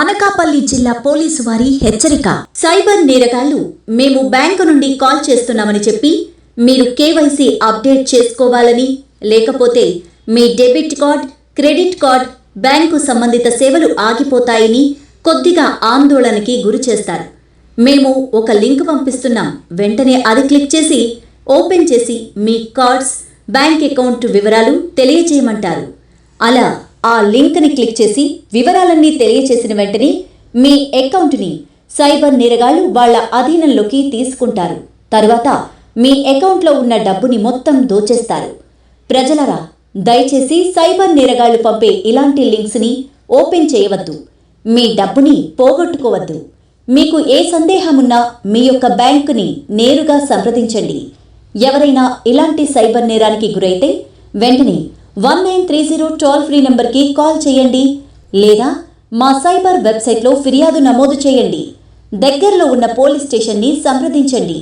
అనకాపల్లి జిల్లా పోలీసు వారి హెచ్చరిక. సైబర్ నేరగాళ్లు మేము బ్యాంకు నుండి కాల్ చేస్తున్నామని చెప్పి మీరు కేవైసీ అప్డేట్ చేసుకోవాలని, లేకపోతే మీ debit card, credit card, bank సంబంధిత సేవలు ఆగిపోతాయని కొద్దిగా ఆందోళనకి గురి చేస్తారు. మేము ఒక లింక్ పంపిస్తున్నాం, వెంటనే అది క్లిక్ చేసి ఓపెన్ చేసి మీ కార్డ్స్, బ్యాంక్ అకౌంట్ వివరాలు తెలియజేయమంటారు. అలా ఆ లింక్ని క్లిక్ చేసి వివరాలన్నీ తెలియచేసిన వెంటనే మీ అకౌంట్ని సైబర్ నేరగాళ్లు వాళ్ళ అధీనంలోకి తీసుకుంటారు. తర్వాత మీ అకౌంట్లో ఉన్న డబ్బుని మొత్తం దోచేస్తారు. ప్రజలరా, దయచేసి సైబర్ నేరగాళ్లు పంపే ఇలాంటి లింక్స్ని ఓపెన్ చేయవద్దు. మీ డబ్బుని పోగొట్టుకోవద్దు. మీకు ఏ సందేహమున్నా మీ యొక్క బ్యాంకుని నేరుగా సంప్రదించండి. ఎవరైనా ఇలాంటి సైబర్ నేరానికి గురైతే వెంటనే 1930 టోల్ ఫ్రీ నంబర్కి కాల్ చేయండి, లేదా మా సైబర్ వెబ్సైట్లో ఫిర్యాదు నమోదు చేయండి. దగ్గరలో ఉన్న పోలీస్ స్టేషన్ని సంప్రదించండి.